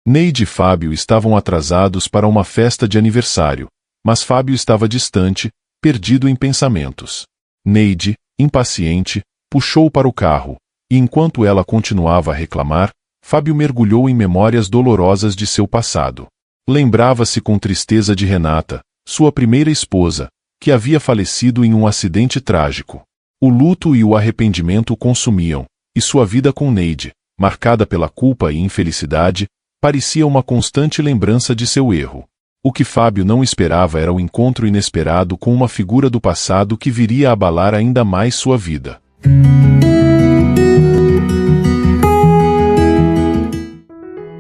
Neide e Fábio estavam atrasados para uma festa de aniversário, mas Fábio estava distante, perdido em pensamentos. Neide, impaciente, puxou para o carro, e enquanto ela continuava a reclamar, Fábio mergulhou em memórias dolorosas de seu passado. Lembrava-se com tristeza de Renata, sua primeira esposa, que havia falecido em um acidente trágico. O luto e o arrependimento o consumiam, e sua vida com Neide, marcada pela culpa e infelicidade, parecia uma constante lembrança de seu erro. O que Fábio não esperava era o encontro inesperado com uma figura do passado que viria a abalar ainda mais sua vida.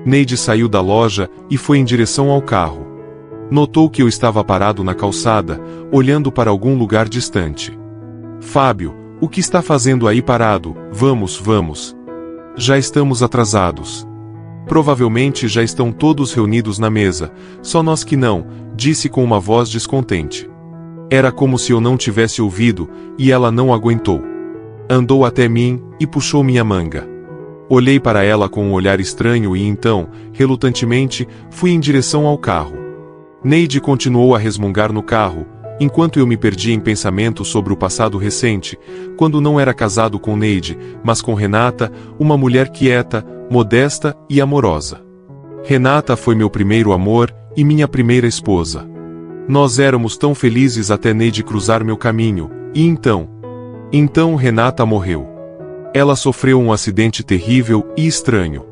Neide saiu da loja e foi em direção ao carro. Notou que eu estava parado na calçada, olhando para algum lugar distante. Fábio, o que está fazendo aí parado? Vamos. Já estamos atrasados. Provavelmente já estão todos reunidos na mesa, só nós que não, disse com uma voz descontente. Era como se eu não tivesse ouvido, e ela não aguentou. Andou até mim e puxou minha manga. Olhei para ela com um olhar estranho e então, relutantemente, fui em direção ao carro. Neide continuou a resmungar no carro, enquanto eu me perdi em pensamentos sobre o passado recente, quando não era casado com Neide, mas com Renata, uma mulher quieta, modesta e amorosa. Renata foi meu primeiro amor e minha primeira esposa. Nós éramos tão felizes até Neide cruzar meu caminho, e então Renata morreu. Ela sofreu um acidente terrível e estranho.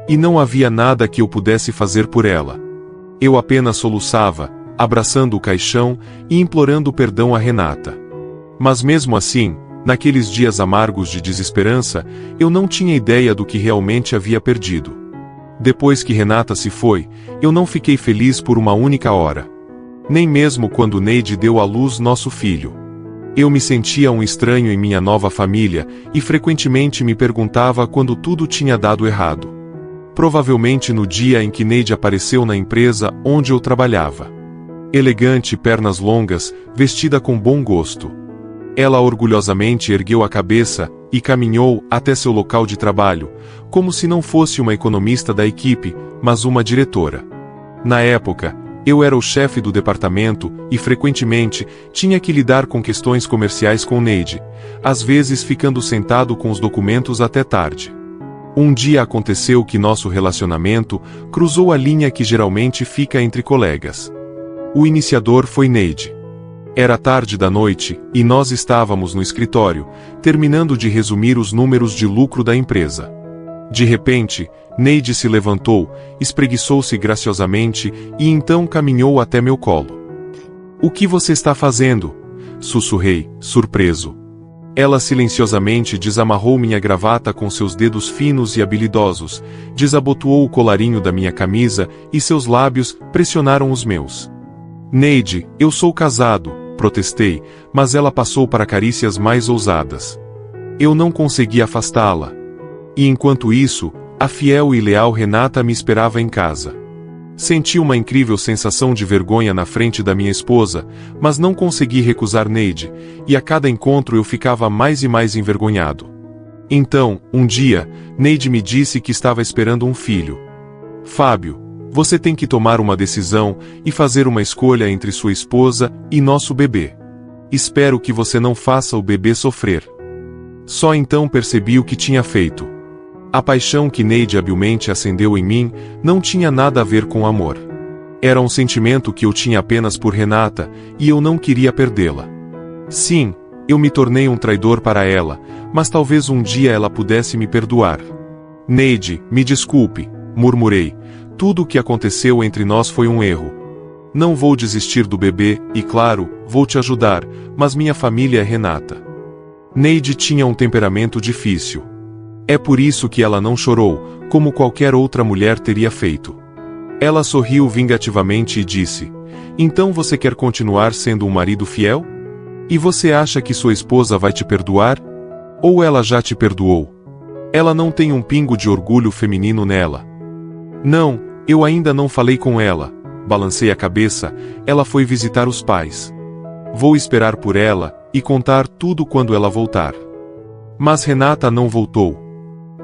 E não havia nada que eu pudesse fazer por ela. Eu apenas soluçava, abraçando o caixão e implorando perdão a Renata. Mas mesmo assim, naqueles dias amargos de desesperança, eu não tinha ideia do que realmente havia perdido. Depois que Renata se foi, eu não fiquei feliz por uma única hora. Nem mesmo quando Neide deu à luz nosso filho. Eu me sentia um estranho em minha nova família e frequentemente me perguntava quando tudo tinha dado errado. Provavelmente no dia em que Neide apareceu na empresa onde eu trabalhava. Elegante, pernas longas, vestida com bom gosto. Ela orgulhosamente ergueu a cabeça e caminhou até seu local de trabalho, como se não fosse uma economista da equipe, mas uma diretora. Na época, eu era o chefe do departamento e frequentemente tinha que lidar com questões comerciais com Neide, às vezes ficando sentado com os documentos até tarde. Um dia aconteceu que nosso relacionamento cruzou a linha que geralmente fica entre colegas. O iniciador foi Neide. Era tarde da noite e nós estávamos no escritório, terminando de resumir os números de lucro da empresa. De repente, Neide se levantou, espreguiçou-se graciosamente e então caminhou até meu colo. "O que você está fazendo?" sussurrei, surpreso. Ela silenciosamente desamarrou minha gravata com seus dedos finos e habilidosos, desabotoou o colarinho da minha camisa e seus lábios pressionaram os meus. "Neide, eu sou casado", protestei, mas ela passou para carícias mais ousadas. Eu não consegui afastá-la. E enquanto isso, a fiel e leal Renata me esperava em casa. Senti uma incrível sensação de vergonha na frente da minha esposa, mas não consegui recusar Neide, e a cada encontro eu ficava mais e mais envergonhado. Então, um dia, Neide me disse que estava esperando um filho. "Fábio, você tem que tomar uma decisão e fazer uma escolha entre sua esposa e nosso bebê. Espero que você não faça o bebê sofrer." Só então percebi o que tinha feito. A paixão que Neide habilmente acendeu em mim não tinha nada a ver com amor. Era um sentimento que eu tinha apenas por Renata, e eu não queria perdê-la. Sim, eu me tornei um traidor para ela, mas talvez um dia ela pudesse me perdoar. "Neide, me desculpe", murmurei. "Tudo o que aconteceu entre nós foi um erro. Não vou desistir do bebê, e claro, vou te ajudar, mas minha família é Renata." Neide tinha um temperamento difícil. É por isso que ela não chorou, como qualquer outra mulher teria feito. Ela sorriu vingativamente e disse: "Então você quer continuar sendo um marido fiel? E você acha que sua esposa vai te perdoar? Ou ela já te perdoou? Ela não tem um pingo de orgulho feminino nela." "Não, eu ainda não falei com ela", balancei a cabeça. "Ela foi visitar os pais. Vou esperar por ela e contar tudo quando ela voltar." Mas Renata não voltou.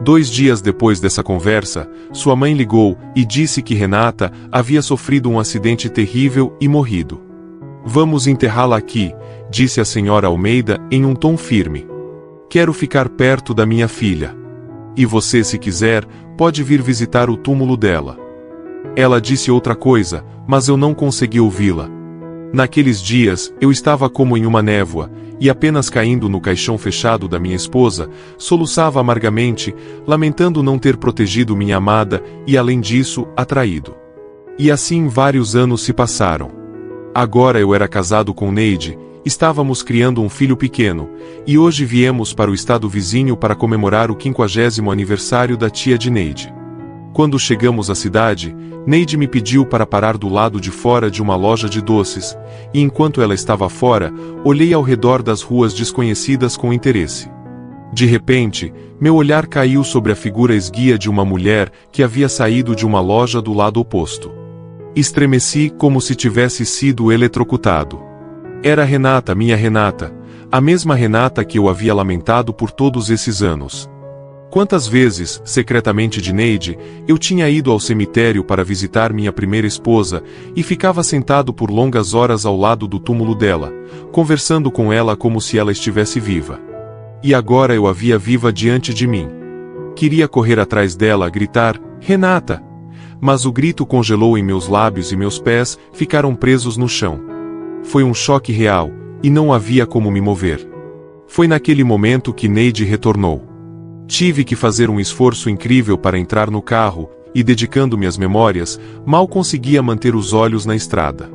2 dias depois dessa conversa, sua mãe ligou e disse que Renata havia sofrido um acidente terrível e morrido. Vamos enterrá-la aqui, disse a senhora Almeida em um tom firme. Quero ficar perto da minha filha. E você, se quiser, pode vir visitar o túmulo dela. Ela disse outra coisa, mas eu não consegui ouvi-la. Naqueles dias, eu estava como em uma névoa, e apenas caindo no caixão fechado da minha esposa, soluçava amargamente, lamentando não ter protegido minha amada e, além disso, a traído. E assim vários anos se passaram. Agora eu era casado com Neide, estávamos criando um filho pequeno, e hoje viemos para o estado vizinho para comemorar o 50º aniversário da tia de Neide. Quando chegamos à cidade, Neide me pediu para parar do lado de fora de uma loja de doces, e enquanto ela estava fora, olhei ao redor das ruas desconhecidas com interesse. De repente, meu olhar caiu sobre a figura esguia de uma mulher que havia saído de uma loja do lado oposto. Estremeci como se tivesse sido eletrocutado. Era Renata, minha Renata, a mesma Renata que eu havia lamentado por todos esses anos. Quantas vezes, secretamente de Neide, eu tinha ido ao cemitério para visitar minha primeira esposa e ficava sentado por longas horas ao lado do túmulo dela, conversando com ela como se ela estivesse viva. E agora eu a via viva diante de mim. Queria correr atrás dela, gritar, Renata! Mas o grito congelou em meus lábios e meus pés ficaram presos no chão. Foi um choque real, e não havia como me mover. Foi naquele momento que Neide retornou. Tive que fazer um esforço incrível para entrar no carro, e dedicando-me às memórias, mal conseguia manter os olhos na estrada.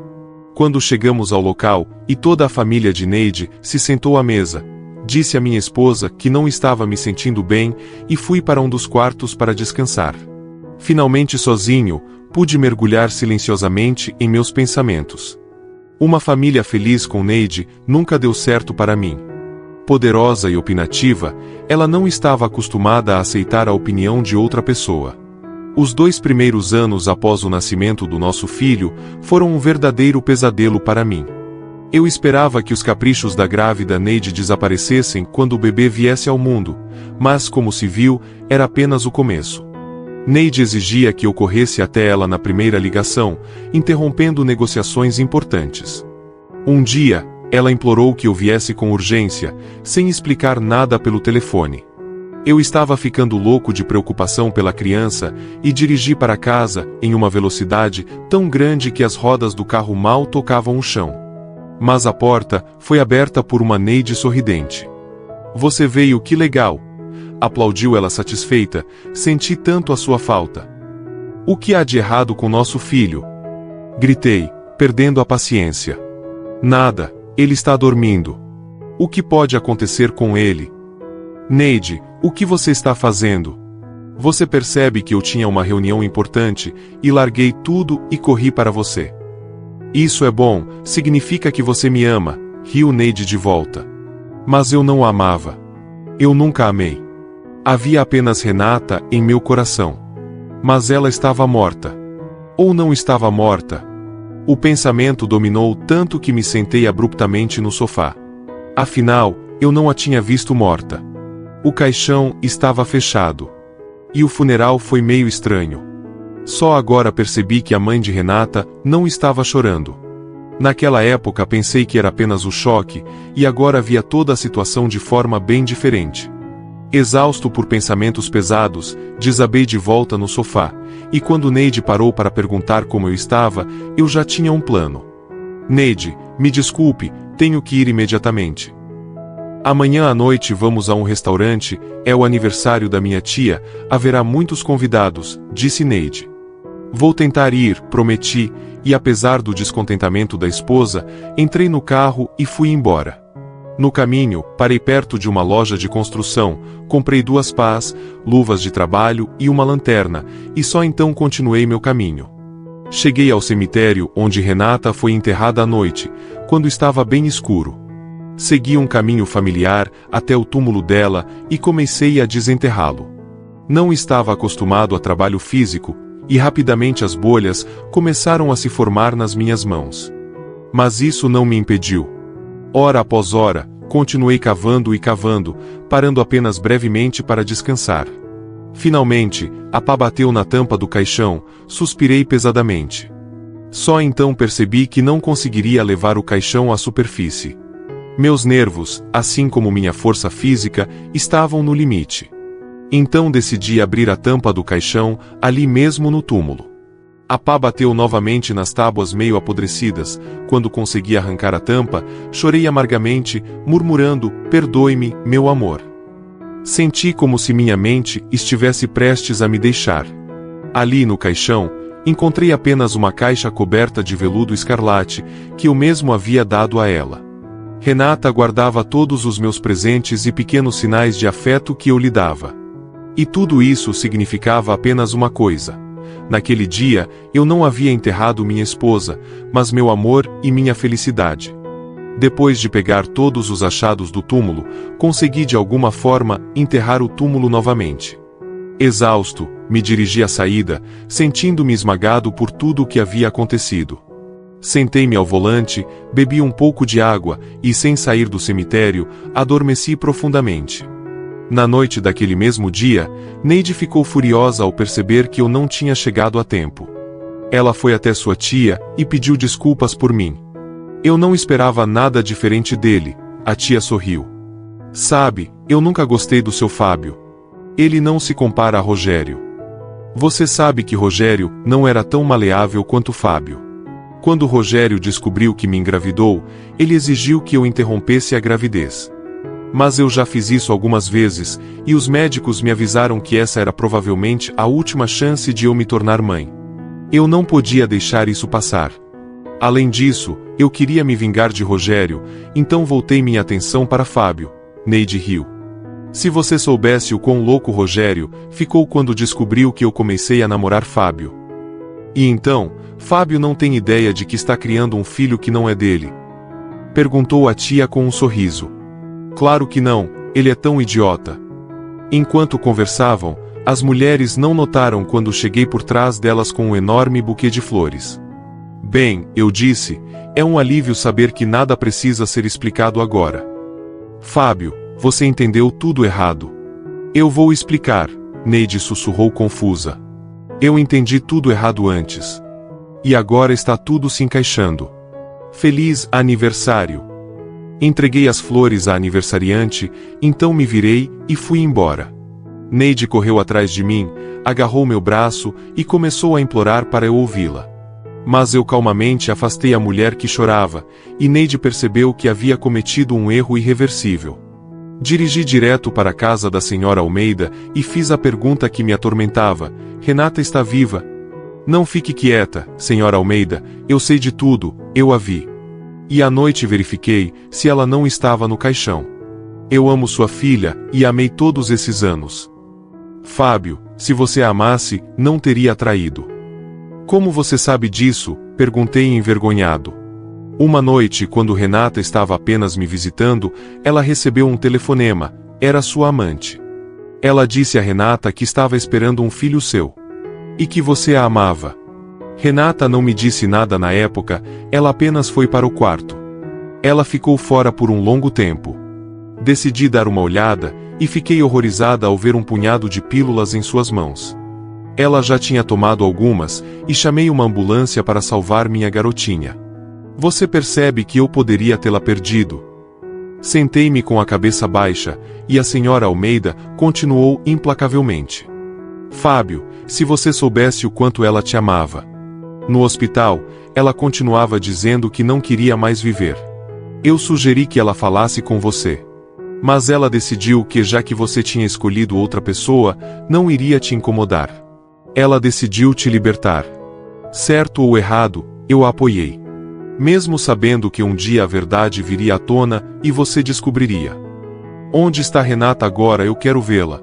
Quando chegamos ao local, e toda a família de Neide se sentou à mesa, disse à minha esposa que não estava me sentindo bem, e fui para um dos quartos para descansar. Finalmente sozinho, pude mergulhar silenciosamente em meus pensamentos. Uma família feliz com Neide nunca deu certo para mim. Poderosa e opinativa, ela não estava acostumada a aceitar a opinião de outra pessoa. Os 2 primeiros anos após o nascimento do nosso filho foram um verdadeiro pesadelo para mim. Eu esperava que os caprichos da grávida Neide desaparecessem quando o bebê viesse ao mundo, mas, como se viu, era apenas o começo. Neide exigia que eu corresse até ela na primeira ligação, interrompendo negociações importantes. Um dia, ela implorou que eu viesse com urgência, sem explicar nada pelo telefone. Eu estava ficando louco de preocupação pela criança e dirigi para casa em uma velocidade tão grande que as rodas do carro mal tocavam o chão. Mas a porta foi aberta por uma Neide sorridente. Você veio, que legal! Aplaudiu ela satisfeita, senti tanto a sua falta. O que há de errado com nosso filho? Gritei, perdendo a paciência. Nada. Ele está dormindo. O que pode acontecer com ele? Neide, o que você está fazendo? Você percebe que eu tinha uma reunião importante e larguei tudo e corri para você. Isso é bom, significa que você me ama, riu Neide de volta. Mas eu não a amava. Eu nunca a amei. Havia apenas Renata em meu coração. Mas ela estava morta. Ou não estava morta? O pensamento dominou tanto que me sentei abruptamente no sofá. Afinal, eu não a tinha visto morta. O caixão estava fechado. E o funeral foi meio estranho. Só agora percebi que a mãe de Renata não estava chorando. Naquela época pensei que era apenas o choque, e agora via toda a situação de forma bem diferente. Exausto por pensamentos pesados, desabei de volta no sofá, e quando Neide parou para perguntar como eu estava, eu já tinha um plano. Neide, me desculpe, tenho que ir imediatamente. Amanhã à noite vamos a um restaurante, é o aniversário da minha tia, haverá muitos convidados, disse Neide. Vou tentar ir, prometi, e apesar do descontentamento da esposa, entrei no carro e fui embora. No caminho, parei perto de uma loja de construção, comprei 2 pás, luvas de trabalho e uma lanterna, e só então continuei meu caminho. Cheguei ao cemitério onde Renata foi enterrada à noite, quando estava bem escuro. Segui um caminho familiar até o túmulo dela e comecei a desenterrá-lo. Não estava acostumado a trabalho físico, e rapidamente as bolhas começaram a se formar nas minhas mãos. Mas isso não me impediu. Hora após hora, continuei cavando e cavando, parando apenas brevemente para descansar. Finalmente, a pá bateu na tampa do caixão, suspirei pesadamente. Só então percebi que não conseguiria levar o caixão à superfície. Meus nervos, assim como minha força física, estavam no limite. Então decidi abrir a tampa do caixão, ali mesmo no túmulo. A pá bateu novamente nas tábuas meio apodrecidas. Quando consegui arrancar a tampa, chorei amargamente, murmurando: perdoe-me, meu amor. Senti como se minha mente estivesse prestes a me deixar. Ali no caixão, encontrei apenas uma caixa coberta de veludo escarlate, que eu mesmo havia dado a ela. Renata guardava todos os meus presentes e pequenos sinais de afeto que eu lhe dava. E tudo isso significava apenas uma coisa. Naquele dia, eu não havia enterrado minha esposa, mas meu amor e minha felicidade. Depois de pegar todos os achados do túmulo, consegui de alguma forma enterrar o túmulo novamente. Exausto, me dirigi à saída, sentindo-me esmagado por tudo o que havia acontecido. Sentei-me ao volante, bebi um pouco de água e, sem sair do cemitério, adormeci profundamente. Na noite daquele mesmo dia, Neide ficou furiosa ao perceber que eu não tinha chegado a tempo. Ela foi até sua tia e pediu desculpas por mim. Eu não esperava nada diferente dele. A tia sorriu. Sabe, eu nunca gostei do seu Fábio. Ele não se compara a Rogério. Você sabe que Rogério não era tão maleável quanto Fábio. Quando Rogério descobriu que me engravidou, ele exigiu que eu interrompesse a gravidez. Mas eu já fiz isso algumas vezes, e os médicos me avisaram que essa era provavelmente a última chance de eu me tornar mãe. Eu não podia deixar isso passar. Além disso, eu queria me vingar de Rogério, então voltei minha atenção para Fábio. Neide riu. Se você soubesse o quão louco Rogério ficou quando descobriu que eu comecei a namorar Fábio. E então, Fábio não tem ideia de que está criando um filho que não é dele? Perguntou a tia com um sorriso. Claro que não, ele é tão idiota. Enquanto conversavam, as mulheres não notaram quando cheguei por trás delas com um enorme buquê de flores. Bem, eu disse, é um alívio saber que nada precisa ser explicado agora. Fábio, você entendeu tudo errado. Eu vou explicar, Neide sussurrou confusa. Eu entendi tudo errado antes. E agora está tudo se encaixando. Feliz aniversário. Entreguei as flores à aniversariante, então me virei e fui embora. Neide correu atrás de mim, agarrou meu braço e começou a implorar para eu ouvi-la. Mas eu calmamente afastei a mulher que chorava, e Neide percebeu que havia cometido um erro irreversível. Dirigi direto para a casa da senhora Almeida e fiz a pergunta que me atormentava: Renata está viva? Não fique quieta, senhora Almeida, eu sei de tudo, eu a vi. E à noite verifiquei se ela não estava no caixão. Eu amo sua filha e amei todos esses anos. Fábio, se você a amasse, não teria traído. Como você sabe disso? Perguntei envergonhado. Uma noite, quando Renata estava apenas me visitando, ela recebeu um telefonema. Era sua amante. Ela disse a Renata que estava esperando um filho seu. E que você a amava. Renata não me disse nada na época, ela apenas foi para o quarto. Ela ficou fora por um longo tempo. Decidi dar uma olhada, e fiquei horrorizada ao ver um punhado de pílulas em suas mãos. Ela já tinha tomado algumas, e chamei uma ambulância para salvar minha garotinha. Você percebe que eu poderia tê-la perdido. Sentei-me com a cabeça baixa, e a senhora Almeida continuou implacavelmente. Fábio, se você soubesse o quanto ela te amava. No hospital, ela continuava dizendo que não queria mais viver. Eu sugeri que ela falasse com você. Mas ela decidiu que, já que você tinha escolhido outra pessoa, não iria te incomodar. Ela decidiu te libertar. Certo ou errado, eu a apoiei. Mesmo sabendo que um dia a verdade viria à tona e você descobriria. Onde está Renata agora? Eu quero vê-la.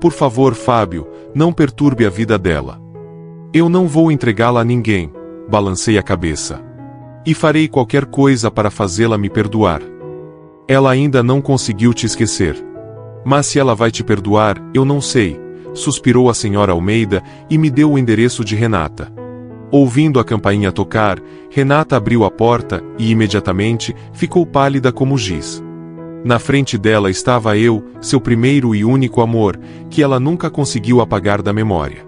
Por favor, Fábio, não perturbe a vida dela. Eu não vou entregá-la a ninguém, balancei a cabeça. E farei qualquer coisa para fazê-la me perdoar. Ela ainda não conseguiu te esquecer. Mas se ela vai te perdoar, eu não sei, suspirou a senhora Almeida e me deu o endereço de Renata. Ouvindo a campainha tocar, Renata abriu a porta e imediatamente ficou pálida como giz. Na frente dela estava eu, seu primeiro e único amor, que ela nunca conseguiu apagar da memória.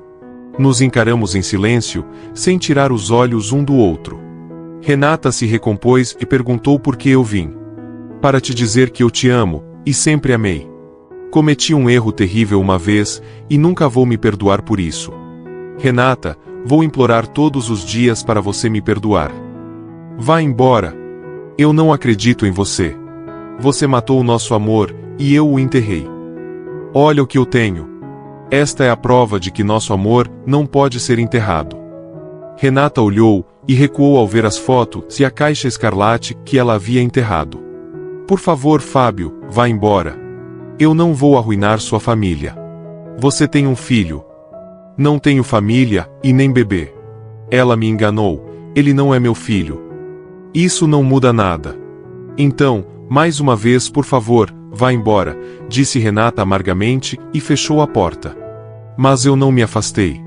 Nos encaramos em silêncio, sem tirar os olhos um do outro. Renata se recompôs e perguntou por que eu vim. Para te dizer que eu te amo, e sempre amei. Cometi um erro terrível uma vez, e nunca vou me perdoar por isso. Renata, vou implorar todos os dias para você me perdoar. Vá embora. Eu não acredito em você. Você matou o nosso amor, e eu o enterrei. Olha o que eu tenho. Esta é a prova de que nosso amor não pode ser enterrado. Renata olhou, e recuou ao ver as fotos e a caixa escarlate que ela havia enterrado. Por favor, Fábio, vá embora. Eu não vou arruinar sua família. Você tem um filho. Não tenho família, e nem bebê. Ela me enganou, ele não é meu filho. Isso não muda nada. Então, mais uma vez, por favor, vá embora, disse Renata amargamente e fechou a porta. Mas eu não me afastei.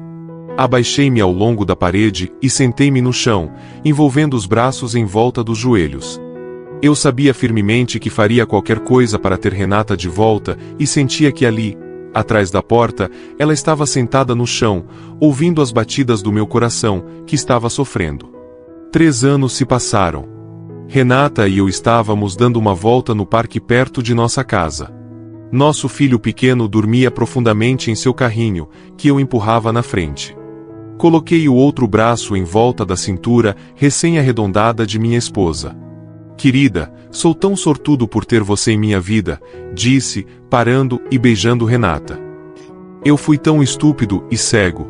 Abaixei-me ao longo da parede e sentei-me no chão, envolvendo os braços em volta dos joelhos. Eu sabia firmemente que faria qualquer coisa para ter Renata de volta e sentia que ali, atrás da porta, ela estava sentada no chão, ouvindo as batidas do meu coração, que estava sofrendo. 3 anos se passaram. Renata e eu estávamos dando uma volta no parque perto de nossa casa. Nosso filho pequeno dormia profundamente em seu carrinho, que eu empurrava na frente. Coloquei o outro braço em volta da cintura recém-arredondada de minha esposa. Querida, sou tão sortudo por ter você em minha vida, disse, parando e beijando Renata. Eu fui tão estúpido e cego.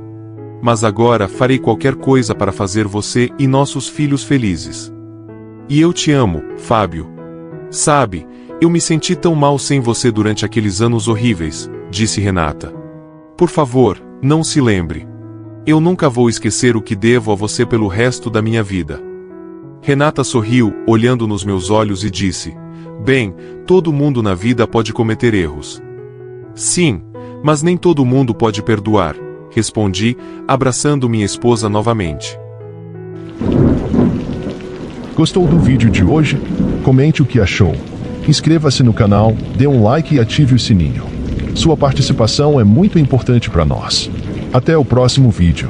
Mas agora farei qualquer coisa para fazer você e nossos filhos felizes. E eu te amo, Fábio. Sabe, eu me senti tão mal sem você durante aqueles anos horríveis, disse Renata. Por favor, não se lembre. Eu nunca vou esquecer o que devo a você pelo resto da minha vida. Renata sorriu, olhando nos meus olhos e disse: Bem, todo mundo na vida pode cometer erros. Sim, mas nem todo mundo pode perdoar, respondi, abraçando minha esposa novamente. Gostou do vídeo de hoje? Comente o que achou. Inscreva-se no canal, dê um like e ative o sininho. Sua participação é muito importante para nós. Até o próximo vídeo.